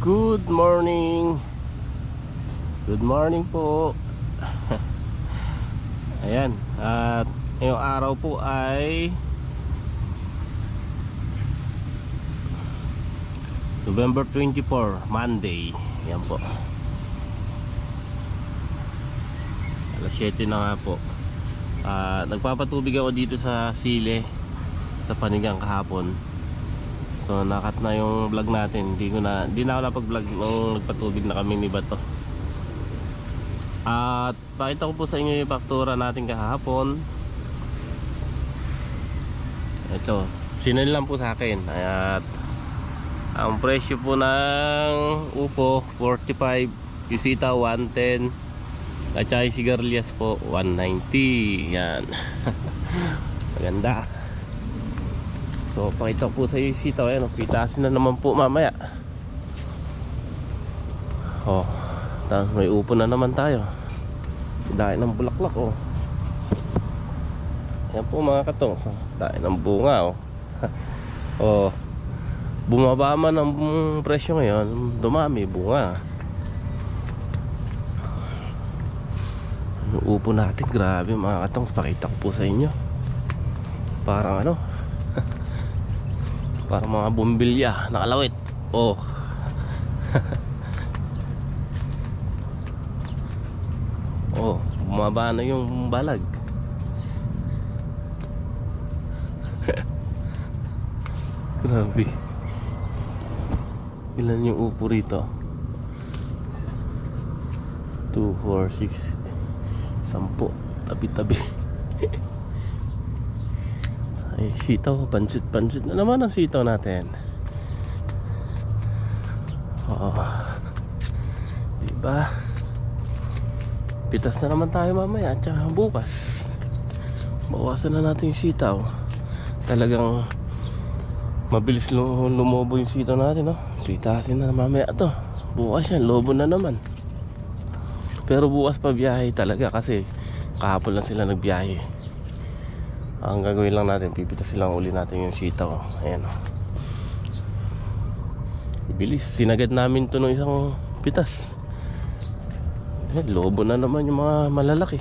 Good morning. Good morning po. Ayan, at ngayong araw po ay November 24, Monday. Ayan po. Alas 7 na nga po. Nagpapatubig ako dito sa sile, sa Panigang kahapon. So nakat na yung vlog natin. Hindi na ako napag-vlog nung nagpatubig na kami ni Bato. At pakita ko po sa inyo yung faktura natin kahapon. Ito, sinil lang po sa akin. At ang presyo po ng upo 45, Yusita 110, at saka yung sigarilyas po 190. Yan. Maganda. So pakita ko po sa iyo yung sitaw. Ayan, pitasin na naman po mamaya. Oh, tapos may upo na naman tayo. Dahil ng bulaklak. Oh, ayan po mga katong. So, dahil ng bunga. Oh, oh, bumaba man ang presyo ngayon, dumami bunga. Yung upo natin, grabe mga katong. Pakita ko po sa inyo. Parang ano, parang mga bumbilya, nakalawit. Oh. Oh, bumaba na yung balag. Grabe. Ilan yung upo rito? 2, 4, 6, 10. Tabi-tabi. Ay, sitaw, pansit na naman ang sitaw natin. Oo, diba? Pitas na naman tayo mamaya at saka bukas. Bawasan na natin yung sitaw. Talagang mabilis lumobo yung sitaw natin, no? Pitasin na mamaya to. Bukas yan, lobo na naman. Pero bukas pa biyahe talaga kasi kahapon lang sila nagbiyahe. Ang gagawin lang natin, pipitasin lang uli natin yung sitaw. Ayan, oh. Bilis, sinagad namin to ng isang pitas. Ayan, lobo na naman yung mga malalaki.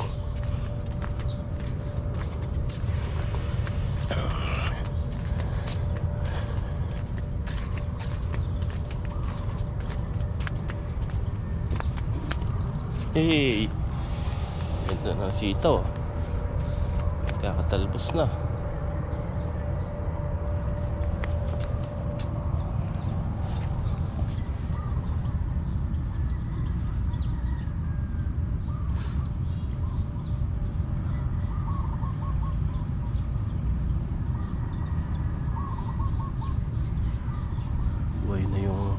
Hey, ganda ng sitaw. Kakatalbos na. Buhay na yung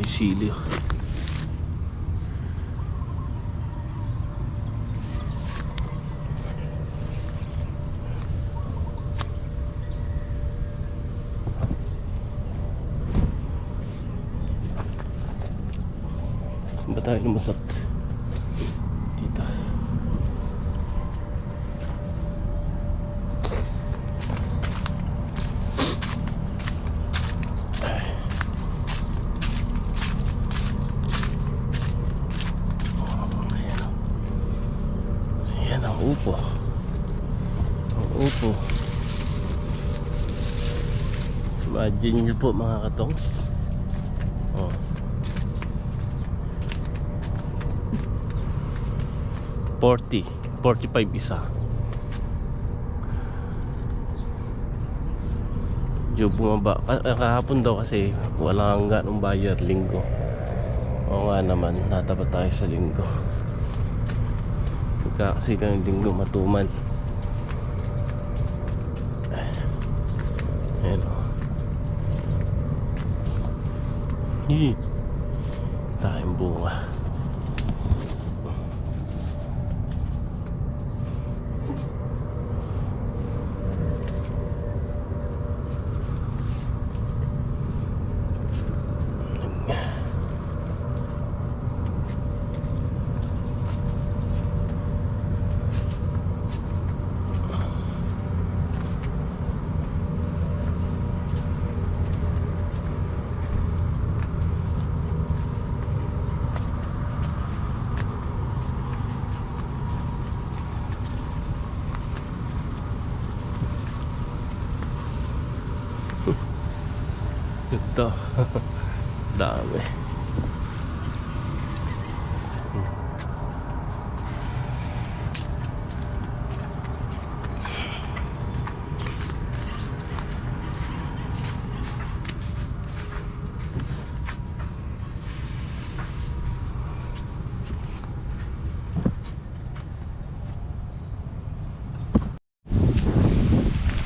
sili. Ba tayo lumusot dito? Ayan ang upo. Ang upo. Imagine nyo po mga katongs. Oh, 40, 45 isa. Medyo bumaba. Kahapon daw kasi walang ganong buyer linggo. Oo nga naman, natapat tayo sa linggo. Kasi ng linggo matuman. Ayan, oh. Tayong bunga. Ito. Dami.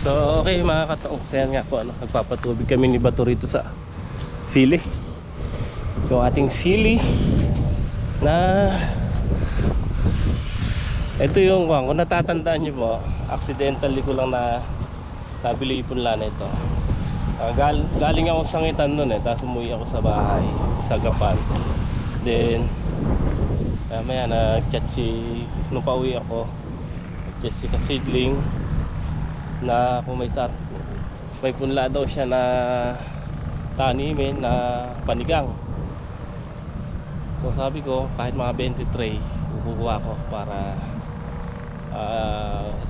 So okay mga kataong, sayan nga po ano, nagpapatubig kami ni Bato rito sa sili. Yung ating sili na ito yung kung natatandaan nyo po, accidentally ko lang na nabili ipunla na ito. Galing ako sa Sangitan nun tapos umuwi ako sa bahay sa Gapan. Then maya nag-chat nung pauwi ako, nag-chat si Kasidling na kung may punla daw siya na tanimin na panigang. So sabi ko kahit mga 23 kukuha ko para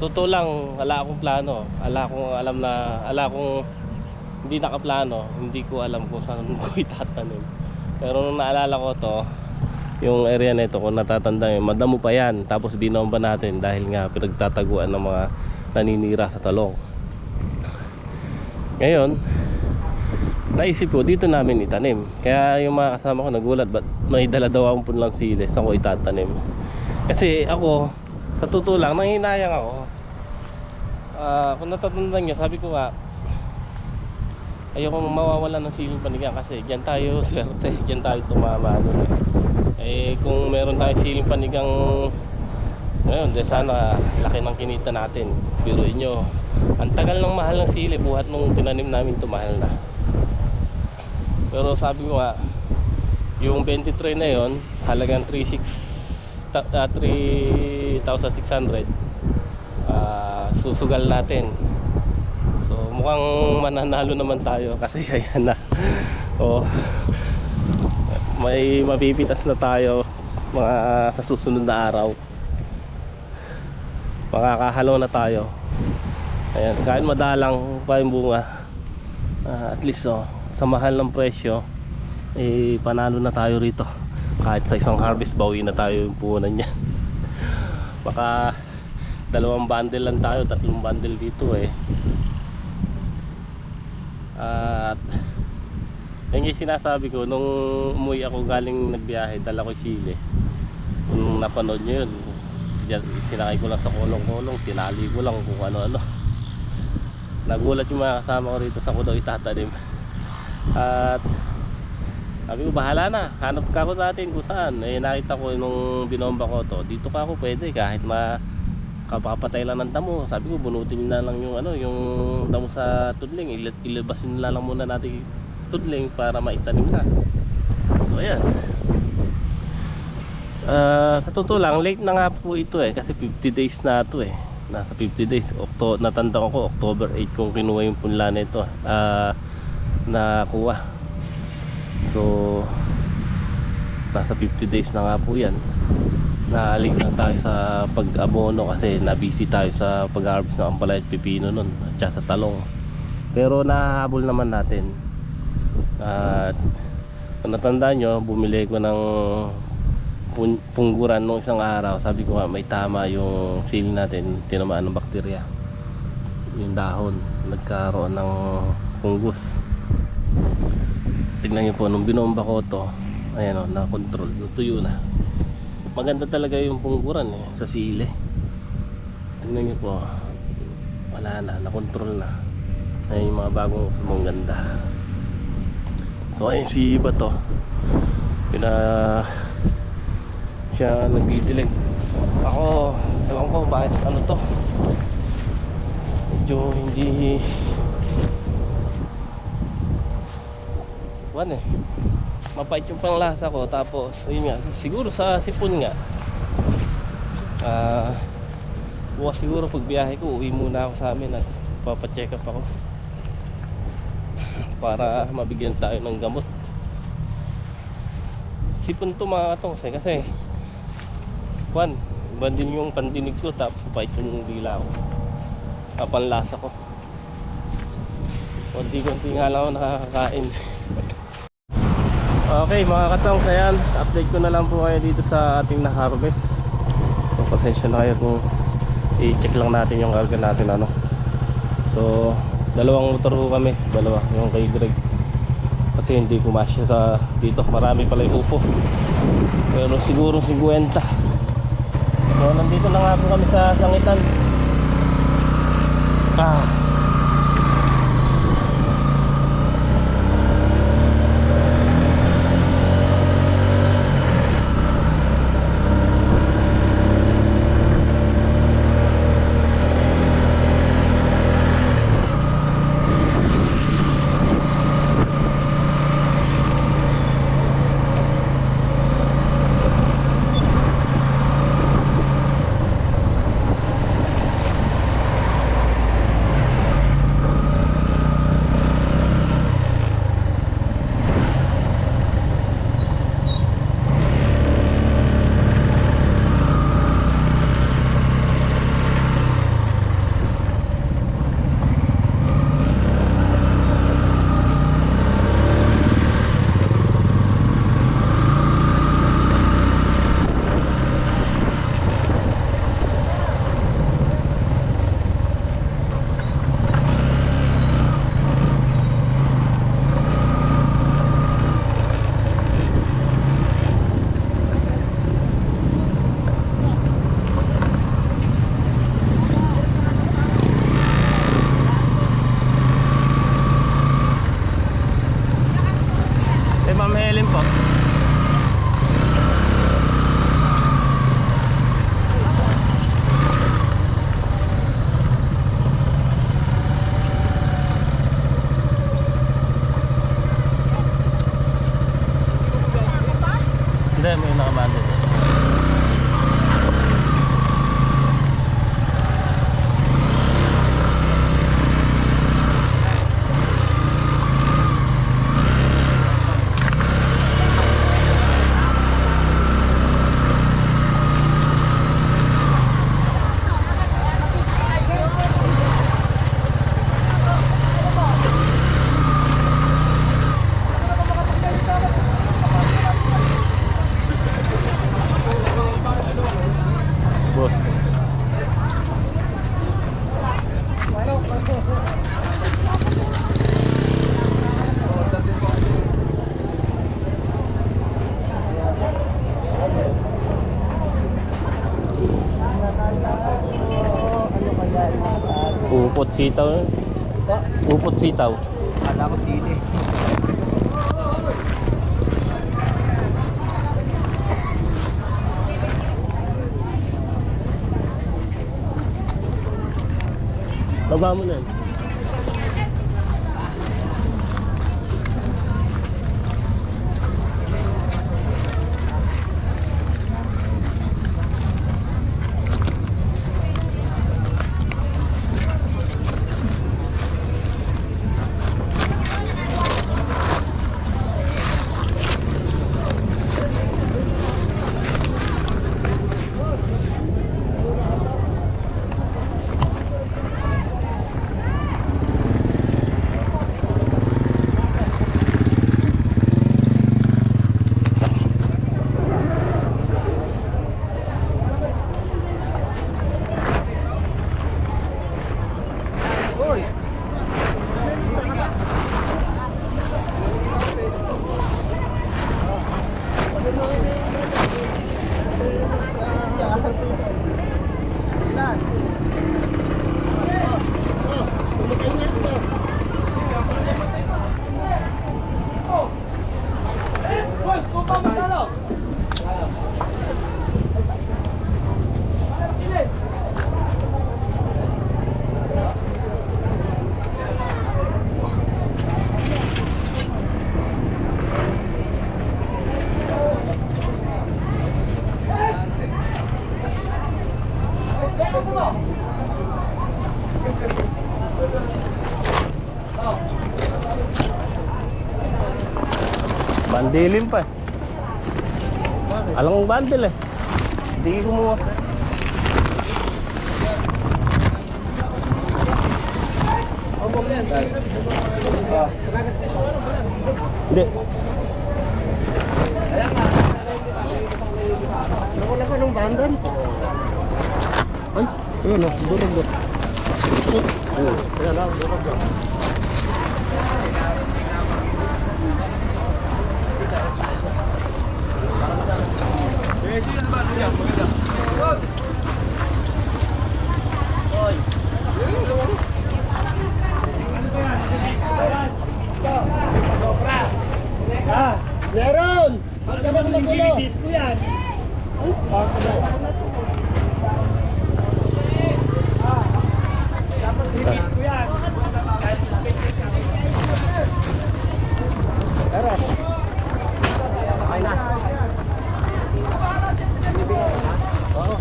totoo lang, wala akong plano, ala akong hindi nakaplano, hindi ko alam kung saan ko itatanim. Pero nung naalala ko to, yung area na ito, kung natatanda nyo, madamo pa yan, tapos binomba natin dahil nga pinagtataguan ng mga naninira sa talong. Ngayon naisip ko dito namin itanim, kaya yung mga kasama ko nagulat, ba't may dala daw akong punlang sili, saan ko itatanim? Kasi ako sa totoo lang nanghinayang ako. Kung natatandaan nyo, sabi ko nga ayoko mawawala ng siling panigang kasi dyan tayo swerte, dyan tayo tumama kung meron tayong siling panigang ngayon, de sana laki ng kinita natin. Biruin nyo, ang tagal ng mahal ng sili, buhat nung tinanim namin ito mahal na. Pero sabi ko nga, yung 23 na yon, halagang 3,600, susugal natin. So mukhang mananalo naman tayo kasi ayan na. May mapipitas na tayo mga sa susunod na araw. Makakahalo na tayo. Ayan, kahit madalang pa yung bunga, at least sa mahal ng presyo panalo na tayo rito. Kahit sa isang harvest bawi na tayo yung puhunan niya. Baka 2 bundle lang tayo, 3 bundle dito at yung sinasabi ko nung umuwi ako galing nagbiyahe, dala ko sili. Kung napanood nyo yun, sinakay ko lang sa kulong-kulong, tinali ko lang kung ano-ano. Nagulat yung mga kasama ko rito sa ko daw itatanim. At sabi ko bahala na, hanap ka ko natin kung saan. Nakita ko nung binomba ko to, dito ka ako pwede kahit kapapatay lang ng damo. Sabi ko bunutin na lang yung yung damo sa tudling, ilabasin na lang muna natin tudling para maitanim na. So ayan. Sa totoo lang late na nga po ito kasi 50 days na ito nasa 50 days. Natanda ko October 8 kung kinuha yung punla na ito nakuha. So nasa 50 days na nga po yan. Naalig lang tayo sa pag-abono kasi nabisi tayo sa pag-harvest ng ampalaya at pipino nun at sa talong. Pero nahahabol naman natin. At kung natandaan nyo, bumili ko ng pungguran nung isang araw. Sabi ko nga may tama yung sili natin, tinamaan ng bakterya. Yung dahon nagkaroon ng fungus. Tignan nyo po, nung binomba ko to, ayan na-control, natuyo na. Maganda talaga yung pungguran sa sili. Tignan nyo po, wala na, na-control na. Ayan yung mga bagong sumong ganda. So ayun si Bato, siya nagdidilig. Ako, ewan ko bakit to, medyo hindi mapait yung panglasa ko. Tapos yun nga, siguro sa sipon nga bukas siguro pag biyahe ko uwi muna ako sa amin at papacheck up ako para mabigyan tayo ng gamot. Sipon to mga katong kasi iba din yung pandinig ko, tapos pait yung dila ko, panlasa ko. Konti-konti nga lang ako nakakakain. Okay mga katongs, ayan, update ko na lang po kayo dito sa ating na-harvest. So pasensya na kayo kung i-check lang natin yung karga natin ano. So dalawang motor ko kami, dalawa, yung kay Greg. Kasi hindi kumasya sa dito, marami pala yung upo. Pero siguro 50. So nandito na nga po kami sa Sangitan. Ma'am Helen po. Hindi, may nakabando. Boss. Upot sitaw. Upot sitaw. Ada ko sili. Baba mo na. Bandilim pa. Alang bandil eh. Hindi kumuha. Hindi. Wala ka ng bandan. Ay, ayun o, durog ba? Ayan lang, durog ba? Meron! Pagkaroon ng gilid ko yan. Ay, baka na. Dapat gilid ko yan. Pero, okay na. Oo.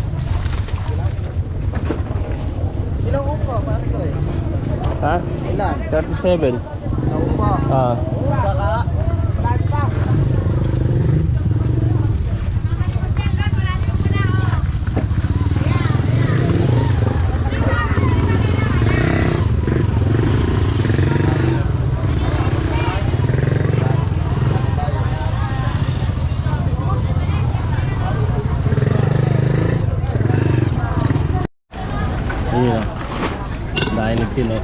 Ilang upo, pare ko eh? Ha? Ilan? 37. Ilang upo? Ah. Baka. Ayun na. Dahil nagtino.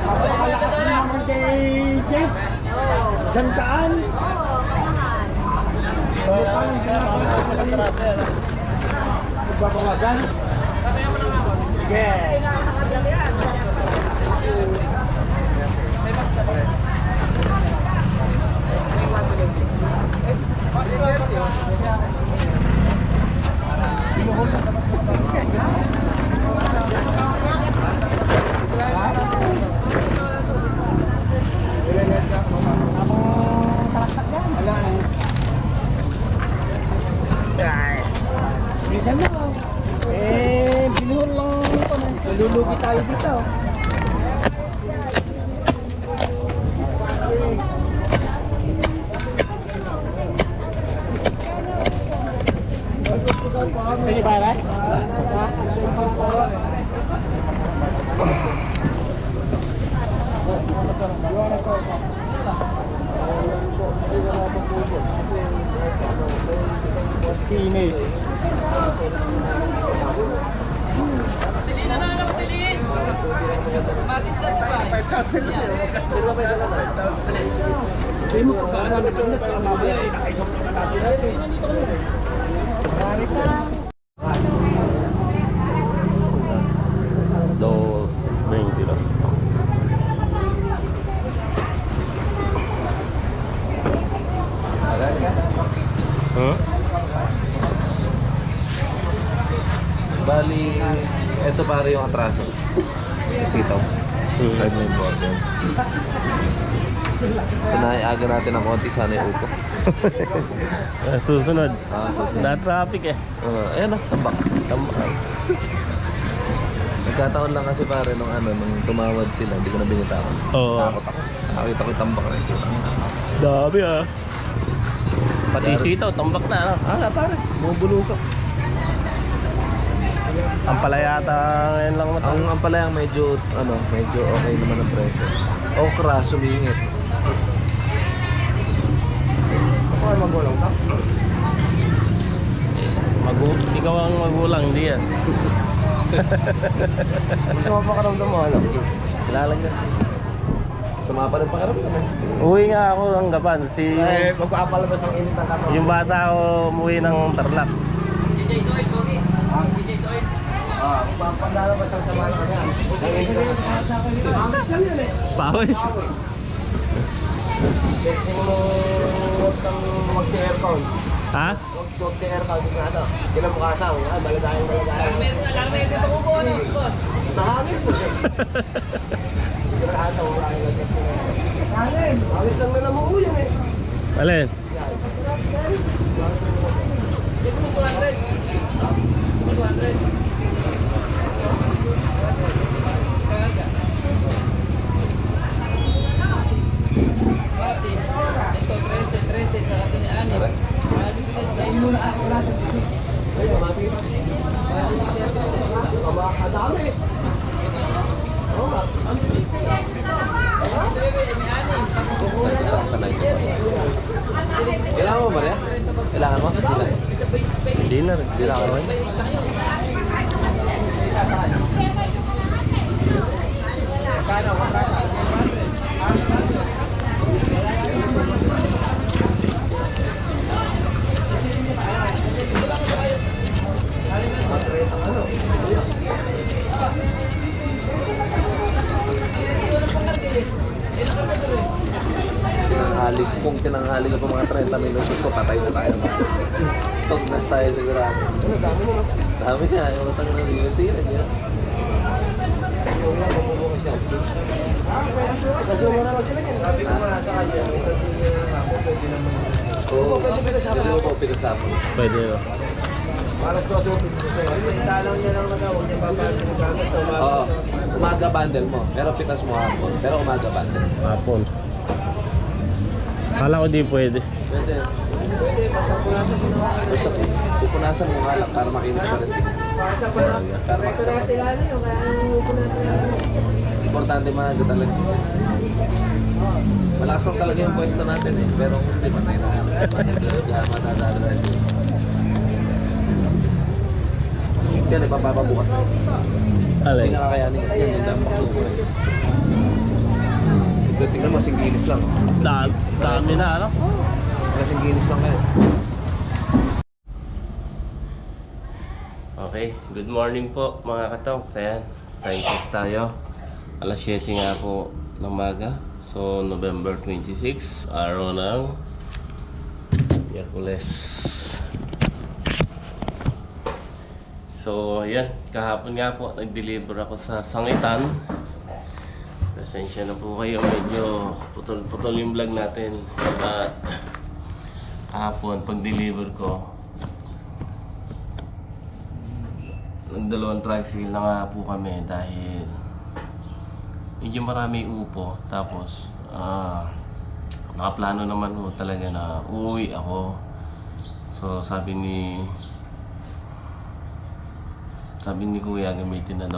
Napakalakas naman kay Jeff. Sandaan. Babawagan. Yeah. Minsan mo, binuhol lang ito. Nalulugi tayo dito. Ini para? Finish. Dos 22. Huh? Bali, eto pare yung atraso. Sitaw. 5-9 border. Pinaiaga natin ng konti, sana yung upo. Susunod. Susunod. Na-traffic eh. Ayan o, tambak. Tambak. Nagkataon lang kasi pare nung nung tumawad sila, hindi ko na binitawan. Oo. Takot ako. Nakakita ko yung tambak rin. Dami ah. Pati Yari. sitaw, tambak na ano. Pare, bumubulusok. Ang palayata ngayon lang mata. Ang ampalayang medyo okay naman ang presyo. Okra, sumingit. Ako ay magulang ka? Ikaw ang magulang, hindi yan. Gusto mo pa karamdam mo, alam? Kilalang yan. Suma pa rin pakiramdam eh. Uwi nga ako ng Gapan. Ay, magpapalabas ng init ng katawan. Yung bata ko umuwi ng Tarlac. Magpapalabas ng samahan ka niyan. Amis lang yan eh. Pawis. Kasi mo huwag kang mag-aircon. Ha? Huwag sa aircon dito na ito. Kinabukasan, maladayang. Meron sa kuko, ano? Nahangin po eh. Kinabukasan, wala yung lagyan. Amis lang na namuuyan eh. Alin? Dito mo 200. 200. Ito, 13 sa katinaan. Tara. Wala Kailangan mo? Hindi na rin. Kailangan mo? Kung tinanghali ka pa mga 30 minutos ko, patay na tayo. Pag-nas tayo sigurado. Dami nga, yung utang na hindi na niya. Oo, pwede mo po pinasapo. Pwede o. Oo, umaga bundle mo, pero pitas mo hapon. Pero umaga bundle. Hapon. Kala ko di pwede. Pwede. Basta pupunasan mo nga lang para makinis pa rin. Para makasama. Importante maaga talaga. Malakas lang talaga yung pwesto natin eh. Pero kung hindi pa tayo matadala. Yan, ipapapabukas na. Alay. Hindi nakakayanin yan. Yung dampak lupo eh. Tingnan mo, singginis lang. Dami na, ano? Singginis lang kayo. Okay, good morning po mga katong. Ayan, time check tayo. Alas 7 nga po ng maga. So, November 26, araw ng Miyerkules. So, ayan, kahapon nga po nag-deliver ako sa Sangitan. Pasensya na po kayo, medyo putol-putol yung vlog natin. At kahapon, pag-deliver ko, nagdalawang tricycle na nga po kami dahil medyo marami upo. Tapos, nakaplano naman po talaga na uuwi ako. So, sabi ni Kuya, gamitin ko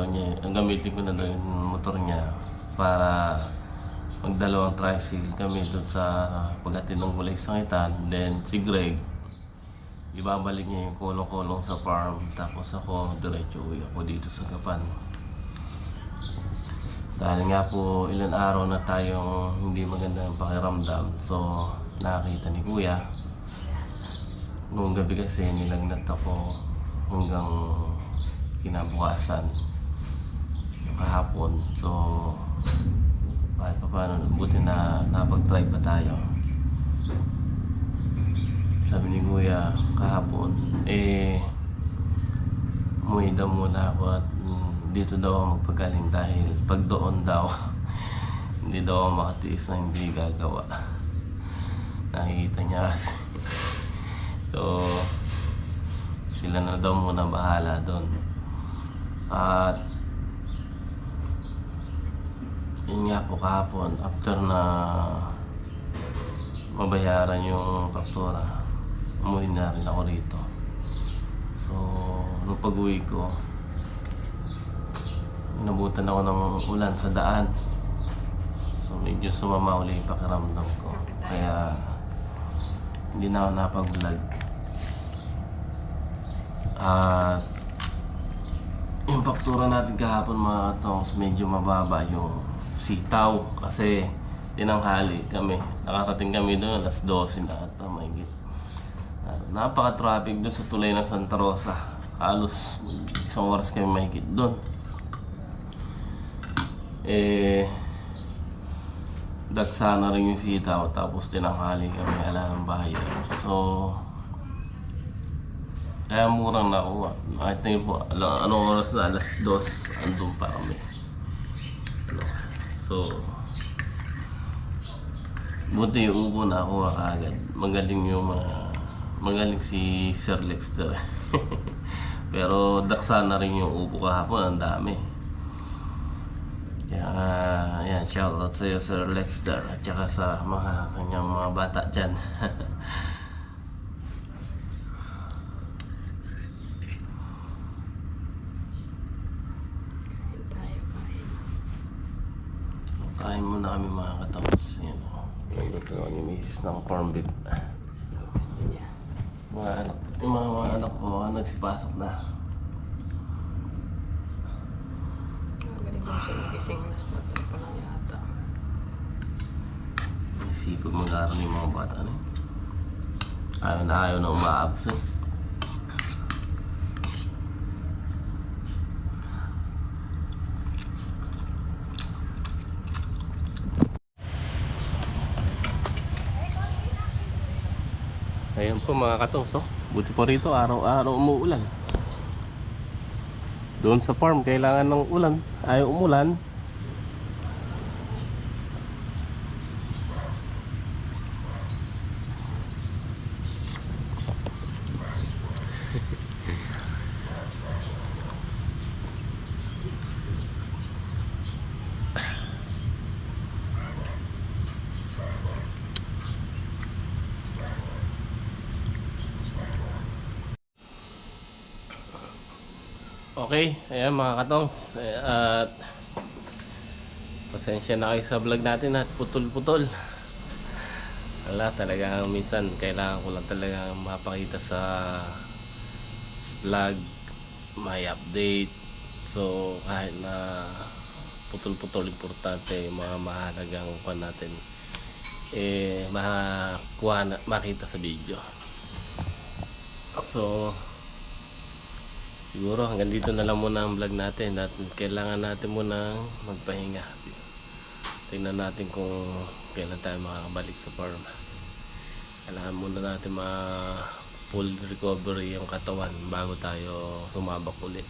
na daw yung motor niya para magdalawang tricycle kami doon sa paghatid ng gulay Sangitan. Then si Greg, ibabalik niya yung kulong-kulong sa farm. Tapos ako, diretso uwi ako dito sa Gapan. Dahil nga po ilan araw na tayong hindi maganda ang pakiramdam. So nakita ni Kuya, noong gabi kasi nilagnat ako hanggang kinabukasan yung kahapon. So kahit pa paano, buti na napag-try pa tayo. Sabi ni Kuya kahapon, umuwi daw muna ako at dito daw ako magpagaling dahil pag doon daw hindi daw ako makatiis na hindi gagawa. Nakikita niya kasi. So sila na daw muna bahala doon. At yun nga po kahapon, after na mabayaran yung faktura, umuwi na rin ako rito. So nung pag-uwi ko, inabutan ako ng ulan sa daan. So medyo sumama uli yung pakiramdam ko. Kaya hindi na ako napag-vlog. At yung faktura natin kahapon mga katongs, medyo mababa yung sitaw kasi tinanghali kami. Nakarating kami doon alas 12 na ata mahigit. Napaka-traffic doon sa tulay ng Santa Rosa. Halos 1 oras kami mahigit doon. Dagsa na rin yung sitaw, tapos tinanghali kami, ala ng bayan. So kaya murang nakuha. Nakita niyo po, anong oras na? Alas 2, andun pa kami. So buti yung upo na nakuha kaagad. Magaling si Sir Lexter. Pero daksa na rin yung upo kahapon, ang dami. Kaya yan, shoutout sa iyo Sir Lexter at saka sa mga kanyang mga bata dyan. Kain muna kami mga katapos. Yan o. Nagluto ni Mrs. ng corn beef. Mga anak ko nagsipasok na. Galing mo siya nagising na sa patay pa lang yata. Isipag mag-aaral yung mga bata na yun. Ayaw na umaabsent. Ayan po mga katongs, oh. Buti po rito, araw-araw umuulan. Doon sa farm, kailangan ng ulan. Ayaw umulan. Okay, ayan mga katongs, at pasensya na kayo sa vlog natin at putol-putol. Wala, talagang minsan kailangan ko lang talaga mapakita sa vlog, may update. So kahit na putol-putol, importante yung mga mahalagang pan natin makita sa video. So siguro hanggang dito na lang muna ang vlog natin at kailangan natin muna magpahinga. Tingnan natin kung kailan tayo makakabalik sa farm. Kailangan muna natin full recovery yung katawan bago tayo sumabak ulit.